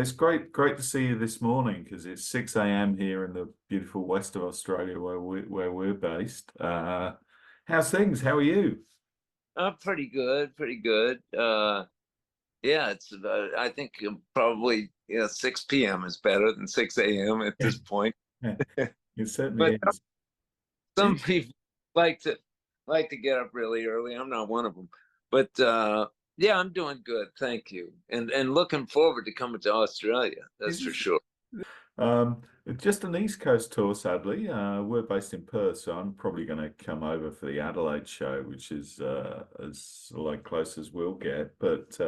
it's great to see you this morning because it's 6 a.m. here in the beautiful west of Australia where we're based. How's things? How are you? Pretty good, pretty good. Yeah, it's I think probably 6 p.m. is better than 6 a.m. at this point. It But certainly is. some people like to like to get up really early. I'm not one of them. But yeah, I'm doing good, thank you. And looking forward to coming to Australia, that's for Is sure. um, just an East Coast tour, sadly. We're based in Perth, so I'm probably going to come over for the Adelaide show, which is as like close as we'll get. But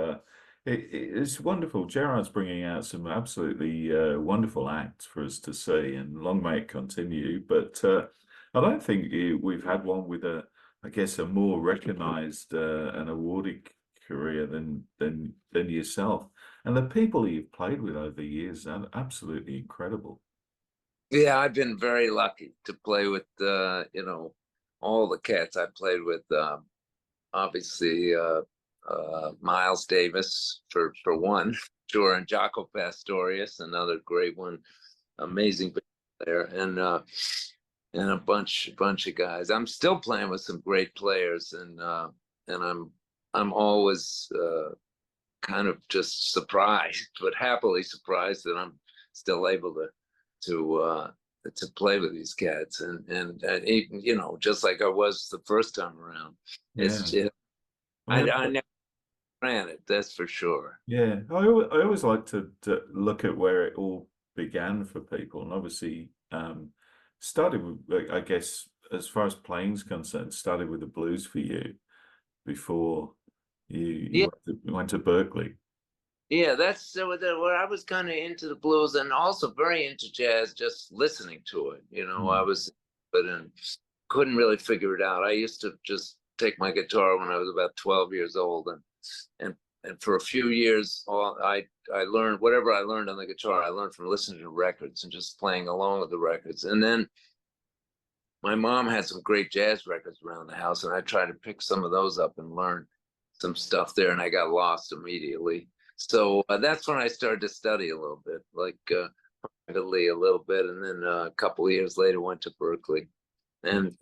it's wonderful. Gerard's bringing out some absolutely wonderful acts for us to see, and long may it continue. But I don't think we've had one with I guess, a more recognised and awarded career than yourself. And the people you've played with over the years are absolutely incredible. Yeah, I've been very lucky to play with all the cats I played with. Obviously, Miles Davis for one, sure, and Jaco Pastorius, another great one, amazing player, and a bunch of guys. I'm still playing with some great players, and I'm always kind of just surprised, but happily surprised that I'm still able to to play with these cats, and even, just like I was the first time around. It's Yeah. just I mean, I never ran it, that's for sure. yeah, I always like to look at where it all began for people. And obviously, started with, like, I guess, as far as playing's concerned, started with the blues for you before Yeah, you went to Berkeley. yeah, that's where I was kind of into the blues and also very into jazz, just listening to it. I Mm. was, but couldn't really figure it out. I used to just take my guitar when I was about 12 years old, and and for a few years, I learned whatever I learned on the guitar. I learned from listening to records and just playing along with the records. And then my mom had some great jazz records around the house, and I tried to pick some of those up and learn some stuff there, and I got lost immediately. So that's when I started to study a little bit, like privately a little bit, and then a couple of years later went to Berkeley, and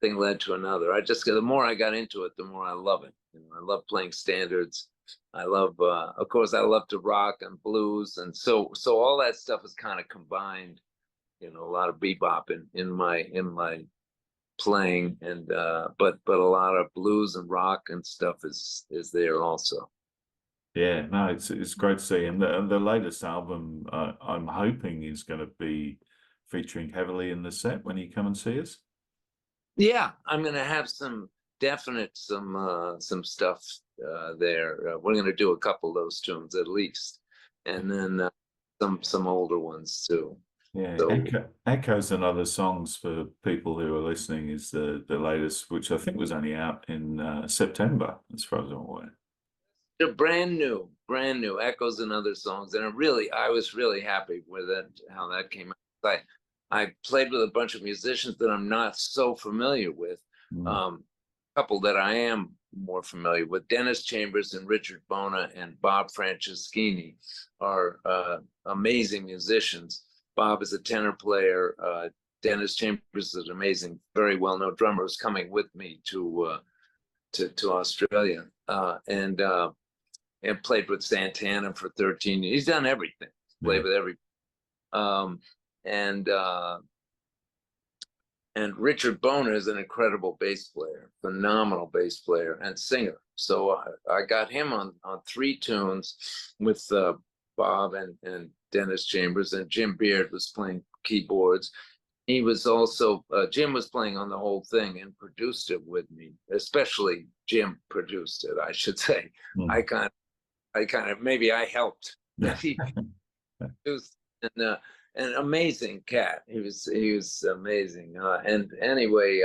thing led to another. The more I got into it, the more I love it. I love playing standards. I love, of course, I love to rock and blues, and so all that stuff is kind of combined. A lot of bebop in my playing, and but a lot of blues and rock and stuff is there also. Yeah, no, it's great to see. And the latest album, I'm hoping is going to be featuring heavily in the set when you come and see us. Yeah, I'm gonna have some stuff there. We're gonna do a couple of those tunes at least, and then some older ones too. Yeah, So Echoes and Other Songs for people who are listening is the latest, which I think was only out in September, as far as I'm aware. they're brand new Echoes and Other Songs, and I was really happy with it, how that came out. I played with a bunch of musicians that I'm not so familiar with. Mm. A couple that I am more familiar with, Dennis Chambers and Richard Bona and Bob Franceschini, are amazing musicians. Bob is a tenor player. Dennis Chambers is an amazing, very well-known drummer who's coming with me to Australia, and played with Santana for 13 years. He's done everything. Yeah. Played with every um, and uh, and Richard Bona is an incredible bass player, phenomenal bass player and singer. So I got him on three tunes with Bob and Dennis Chambers, and Jim Beard was playing keyboards. He was also Jim was playing on the whole thing and produced it with me. Especially Jim produced it, I should say. Mm. I kind of maybe I helped. He produced, and an amazing cat. He was amazing. And anyway,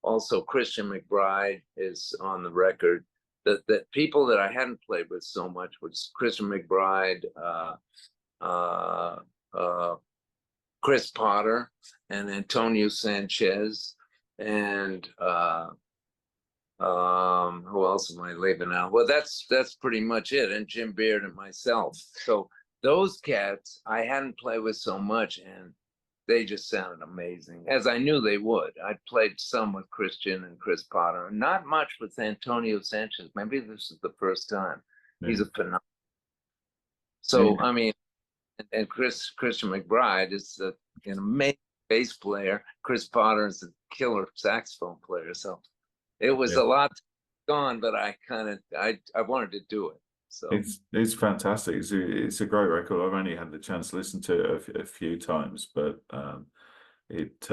also Christian McBride is on the record. That people that I hadn't played with so much was Christian McBride, uh, uh, Chris Potter, and Antonio Sanchez, and who else am I leaving out? Well, that's pretty much it, and Jim Beard and myself. So those cats I hadn't played with so much, and they just sounded amazing, as I knew they would. I played some with Christian and Chris Potter, and not much with Antonio Sanchez. Maybe this is the first time. He's Yeah. a phenomenal. Yeah. So I mean, and Christian McBride is an amazing bass player. Chris Potter is a killer saxophone player. So it was Yeah. a lot gone, but I wanted to do it. So It's fantastic. It's a great record. I've only had the chance to listen to it a few times, but it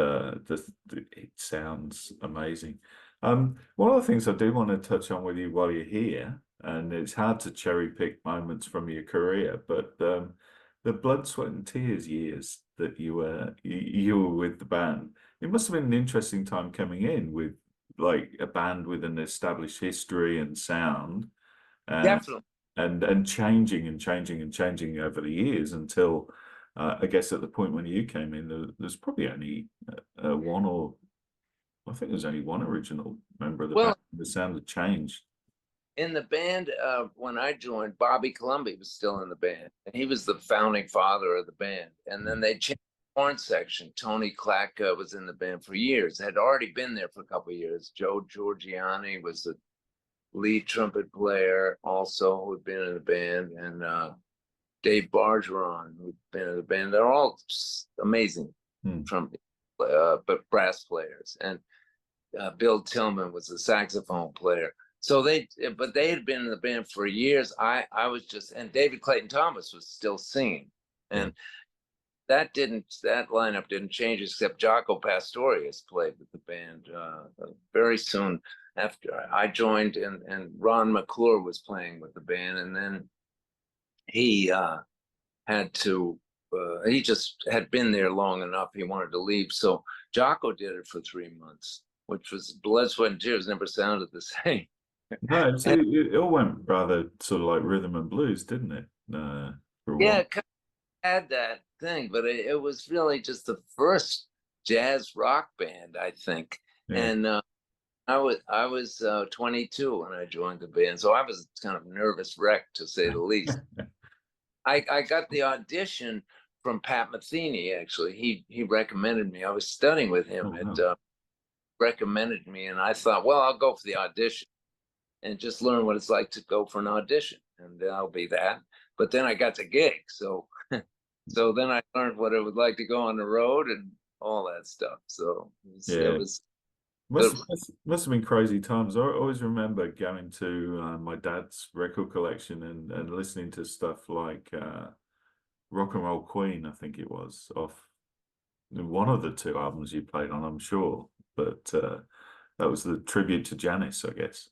sounds amazing. One of the things I do want to touch on with you while you're here, and it's hard to cherry pick moments from your career, but the blood, sweat, and tears years that you were with the band, it must have been an interesting time coming in with like a band with an established history and sound. definitely. And changing and changing and changing over the years until I guess at the point when you came in, there's probably only one, or I think there's only one original member of the band. Well, The sound had changed. in the band, when I joined, Bobby Colomby was still in the band, and he was the founding father of the band. And then they changed the horn section. Tony Clack was in the band for years, had already been there for a couple of years. Joe Giorgiani was the lead trumpet player, also, who'd been in the band, and Dave Bargeron, who'd been in the band. They're all amazing trumpet, but brass players. And Bill Tillman was the saxophone player. So but they had been in the band for years. I was just, and David Clayton Thomas was still singing, and that lineup didn't change, except Jaco Pastorius played with the band very soon after I joined, and Ron McClure was playing with the band, and then he he just had been there long enough. He wanted to leave, so Jaco did it for 3 months, which was blood, sweat, and tears. Never sounded the same. No, it all went rather sort of like rhythm and blues, didn't it? For a Yeah, while. it kind of had that thing, but it was really just the first jazz rock band, I think. Yeah. And I was 22 when I joined the band, so I was kind of nervous wreck, to say the least. I got the audition from Pat Metheny. Actually, he recommended me. I was studying with him, Oh, and wow. recommended me, and I thought, well, I'll go for the audition and just learn what it's like to go for an audition, and I'll be that. But then I got the gig, so so then I learned what it was like to go on the road and all that stuff. So Yeah. it was Must have been crazy times. I always remember going to my dad's record collection and listening to stuff like Rock and Roll Queen, I think it was, off one of the two albums you played on, I'm sure. But that was the tribute to Janis, I guess.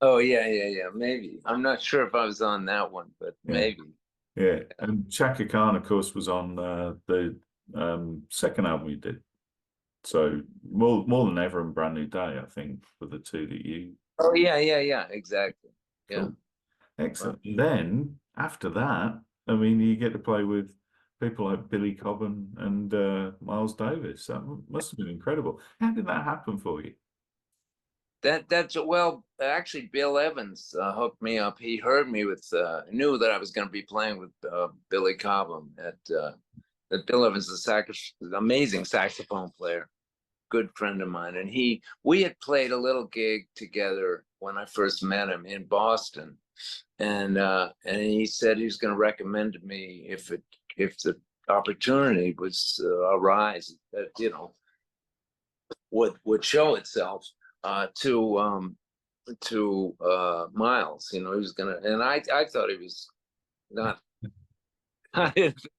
Oh yeah, maybe. I'm not sure if I was on that one, but Yeah. maybe. Yeah. And Chaka Khan, of course, was on the second album you did. So more than ever and Brand New Day, I think, for the two that you. Oh yeah, exactly. Yeah. Cool. Excellent. Then after that, I mean, you get to play with people like Billy Cobham and Miles Davis. That must have been incredible. How did that happen for you? That's well, actually, Bill Evans hooked me up. He heard me knew that I was going to be playing with Billy Cobham that Bill Evans is an amazing saxophone player, good friend of mine, and we had played a little gig together when I first met him in Boston, and he said he was going to recommend me if the opportunity was arise that would show itself to Miles. He was gonna, and I thought he was not. I didn't think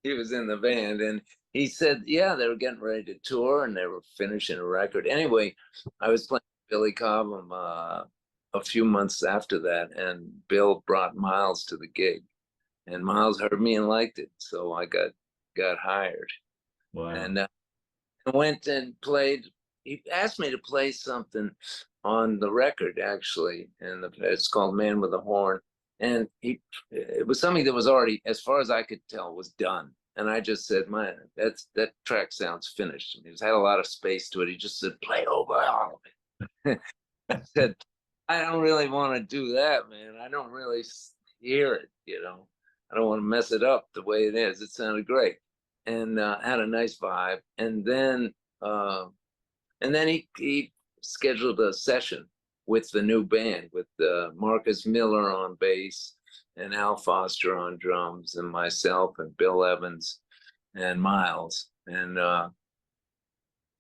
he was in the band, and he said, yeah, they were getting ready to tour and they were finishing a record. Anyway, I was playing Billy Cobham a few months after that, and Bill brought Miles to the gig, and Miles heard me and liked it, so I got hired. Wow. And I went and played. He asked me to play something on the record, actually, and it's called "Man with a Horn." And it was something that was already, as far as I could tell, was done. And I just said, "Man, that track sounds finished." And it had a lot of space to it. He just said, "Play over all of it." I said, "I don't really want to do that, man. I don't really hear it, I don't want to mess it up the way it is. It sounded great, and had a nice vibe. And then he scheduled a session with the new band with Marcus Miller on bass and Al Foster on drums and myself and Bill Evans and Miles. And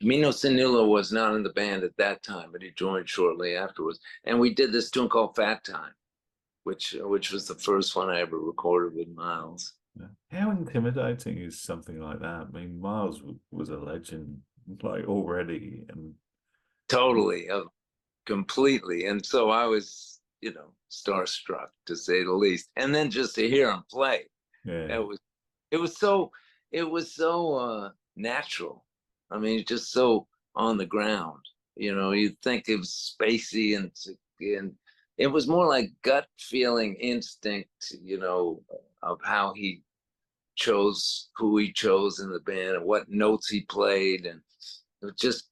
Mino Sanilo was not in the band at that time, but he joined shortly afterwards. And we did this tune called Fat Time, which was the first one I ever recorded with Miles. How intimidating is something like that? I mean, Miles was a legend, like, already, and Totally, completely. And so I was, starstruck, to say the least. And then just to hear him play, yeah, it was so natural. I mean, just so on the ground. You'd think it was spacey, and it was more like gut feeling, instinct, of how he chose who he chose in the band and what notes he played. And it was just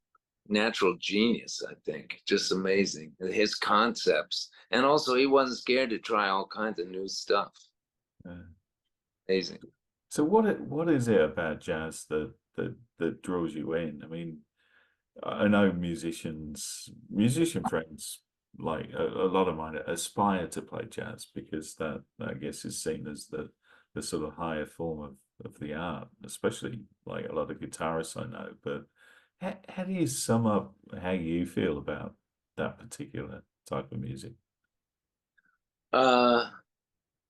natural genius, I think. Just amazing. His concepts. And also he wasn't scared to try all kinds of new stuff. Amazing. So what is it about jazz that draws you in? I mean, I know musician friends, like a lot of mine, aspire to play jazz because that, I guess, is seen as the sort of higher form of the art, especially like a lot of guitarists I know. But how do you sum up how you feel about that particular type of music? Well,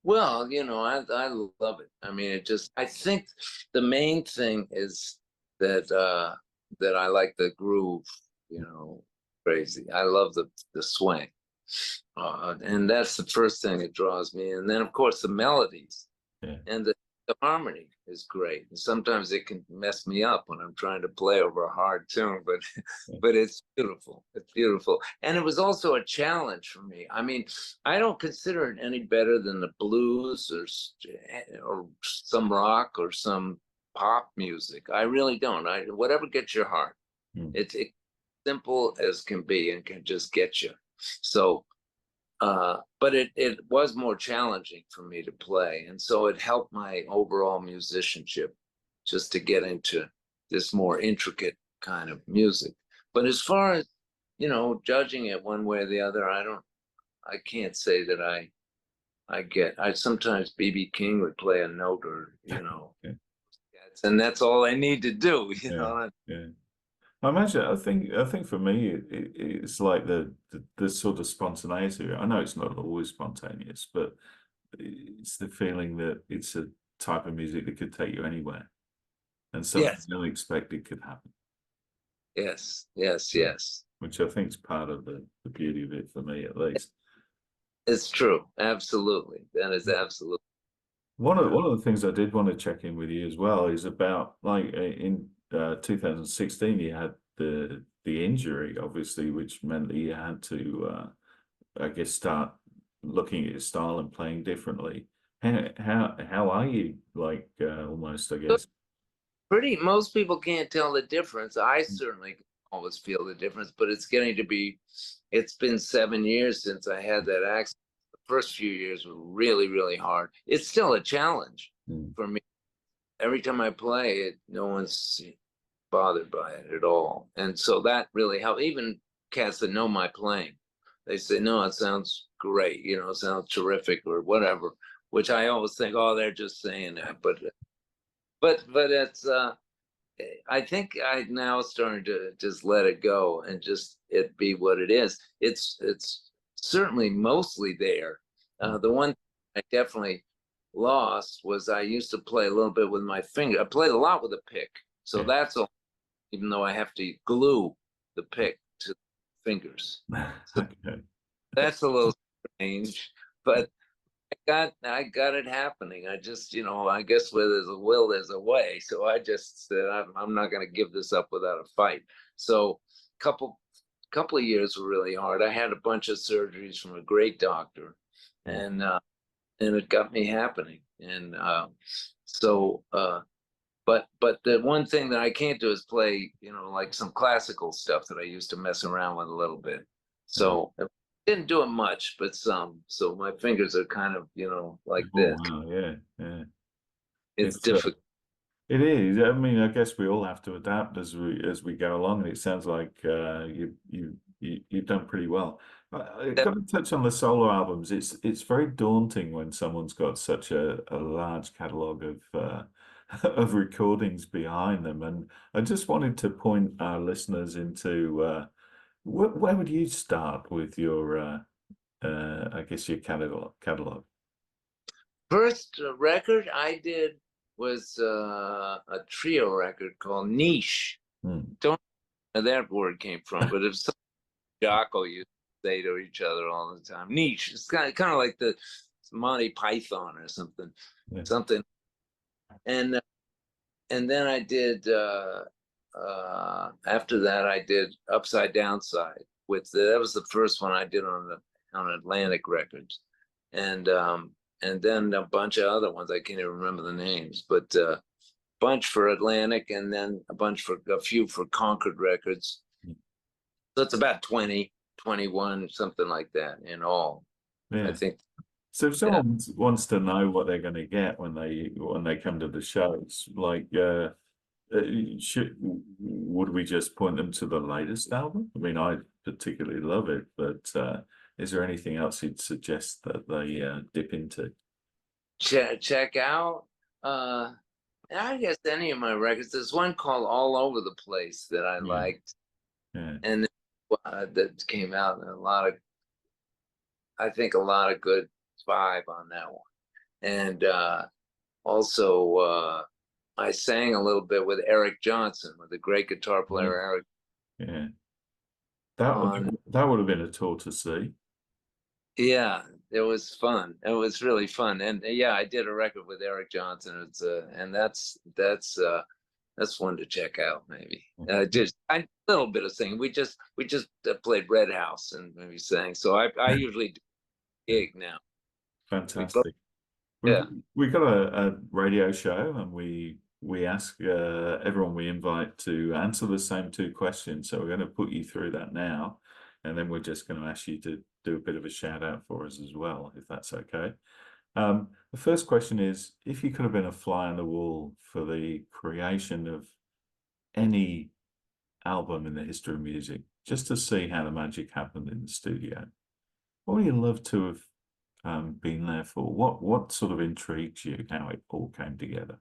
I love it. I mean, I think the main thing is that I like the groove, crazy. I love the swing. And that's the first thing that draws me. And then, of course, the melodies. Yeah. And the harmony is great. And sometimes it can mess me up when I'm trying to play over a hard tune, but it's beautiful. It's beautiful. And it was also a challenge for me. I mean, I don't consider it any better than the blues or some rock or some pop music. I really don't. Whatever gets your heart. It's simple as can be and can just get you. So but it was more challenging for me to play. And so it helped my overall musicianship just to get into this more intricate kind of music. But as far as, judging it one way or the other, I can't say that I sometimes B.B. King would play a note or, Yeah. and that's all I need to do, Yeah. Yeah. I imagine. I think for me, it's like the sort of spontaneity. I know it's not always spontaneous, but it's the feeling that it's a type of music that could take you anywhere, and something Yes, unexpected could happen. yes, yes, yes. Which I think is part of the beauty of it for me, at least. It's true. Absolutely. That is absolutely. One of the things I did want to check in with you as well is about, like, in 2016 you had the injury, obviously, which meant that you had to I guess start looking at your style and playing differently. How are you, like, almost, I guess? Most people can't tell the difference. I certainly always feel the difference, but it's been 7 years since I had that accident. The first few years were really, really hard. It's still a challenge for me. Every time I play it, no one's bothered by it at all. And so that really helped. Even cats that know my playing, they say, no, it sounds great, it sounds terrific or whatever, which I always think, oh, they're just saying that. But it's I think I now starting to just let it go and just it be what it is. It's certainly mostly there. The one I definitely lost was I used to play a little bit with my finger. I played a lot with a pick, so that's all. Even though I have to glue the pick to the fingers, so Okay. that's a little strange, but I got it happening. I just, I guess where there's a will, there's a way. So I just said, I'm not going to give this up without a fight. So couple of years were really hard. I had a bunch of surgeries from a great doctor, and it got me happening. And but the one thing that I can't do is play, like some classical stuff that I used to mess around with a little bit. So Didn't do it much, but some. So my fingers are kind of, like Oh this. wow, yeah, yeah. It's It's difficult. it is. I mean, I guess we all have to adapt as we go along, and it sounds like you've done pretty well. I got to touch on the solo albums. It's very daunting when someone's got such a large catalog of of recordings behind them, and I just wanted to point our listeners into where would you start with your I guess your catalog. First record I did was a trio record called Niche. Hmm. Don't know where that word came from, but it's something Jaco used to say to each other all the time. Niche. It's kind of like the Monty Python or something, Yeah. something. And then I did after that I did Upside Downside that was the first one I did on Atlantic Records, and then a bunch of other ones I can't even remember the names, but bunch for Atlantic, and then a few for Concord Records. So it's about 20, 21, something like that in all. Yeah. I think. So if someone wants to know what they're going to get when they come to the shows, like would we just point them to the latest album? I mean, I particularly love it, but is there anything else you'd suggest that they dip into? Check out. I guess any of my records. There's one called All Over the Place that I Yeah. liked, Yeah. and that came out, and I think a lot of good vibe on that one. And also I sang a little bit with Eric Johnson, with the great guitar player Eric. Yeah. That would have been a tour to see. Yeah, it was fun. It was really fun, and yeah, I did a record with Eric Johnson. And that's one to check out. Maybe just a little bit of singing. We just played Red House and maybe sang. So I usually do a gig now. Fantastic. Yeah. We got a radio show, and we ask everyone we invite to answer the same two questions. So we're going to put you through that now, and then we're just going to ask you to do a bit of a shout out for us as well, if that's okay. The first question is, if you could have been a fly on the wall for the creation of any album in the history of music, just to see how the magic happened in the studio, what would you love to have been there for? What sort of intrigues you, how it all came together?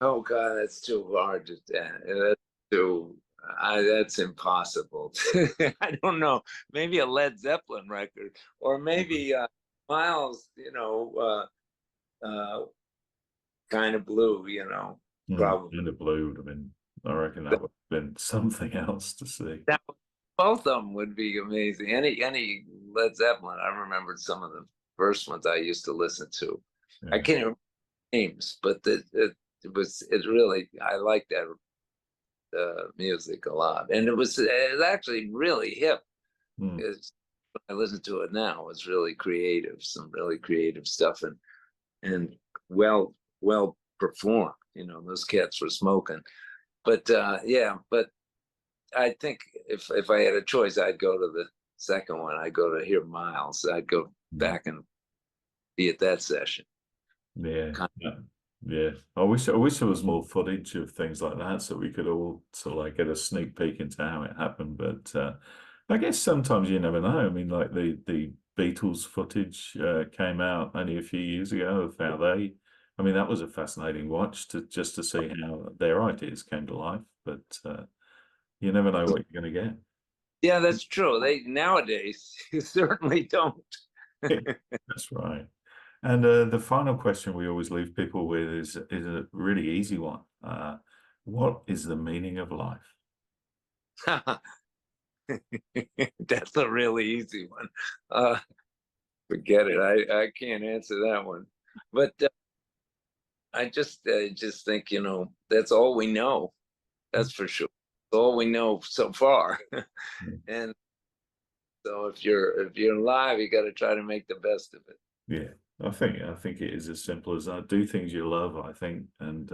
Oh God, that's too hard to. That's impossible. I don't know. Maybe a Led Zeppelin record, or maybe Miles. Kind of Blue. Probably. And the blue would have been. I reckon that would have been something else to see. Both of them would be amazing. Any Led Zeppelin. I remembered some of the first ones I used to listen to. Yeah. I can't remember names, but it really, I like that music a lot, and it was actually really hip. When I listen to it now, it's really creative, some really creative stuff, and well performed. Those cats were smoking. But yeah, but I think if I had a choice, I'd go to the second one. I'd go to hear Miles. I'd go back and be at that session. Yeah. Yeah. I wish there was more footage of things like that, so we could all sort of like get a sneak peek into how it happened. But I guess sometimes you never know. I mean, like the Beatles footage came out only a few years ago of how I mean, that was a fascinating watch just to see how their ideas came to life. But you never know what you're going to get. Yeah, that's true. Nowadays you certainly don't. That's right. And the final question we always leave people with is a really easy one. What is the meaning of life? That's a really easy one. Forget it. I can't answer that one. But I just think, that's all we know. That's for sure. That's all we know so far. And so if you're alive, you got to try to make the best of it. Yeah, I think it is as simple as that. Do things you love, I think, and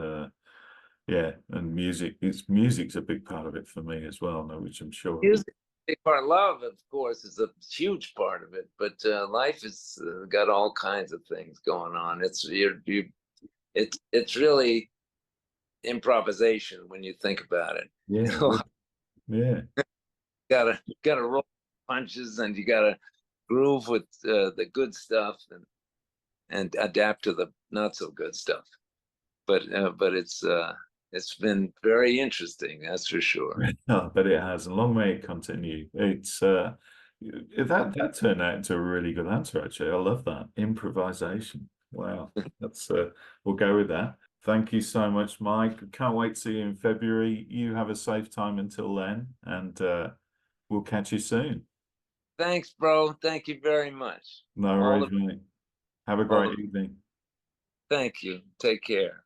yeah, and music's a big part of it for me as well, which I'm sure. Music, big part. Love, of course, is a huge part of it, but life has got all kinds of things going on. It's really improvisation when you think about it. Yeah, yeah, gotta roll punches, and you gotta groove with the good stuff, and adapt to the not so good stuff. But it's been very interesting, that's for sure. oh, but it has, and long may it continue. It's that turned out into a really good answer, actually. I love that improvisation. Wow, that's we'll go with that. Thank you so much, Mike. Can't wait to see you in February. You have a safe time until then, and we'll catch you soon. Thanks, bro. Thank you very much. No All worries, the mate. Have a all great the evening. thank you. Take care.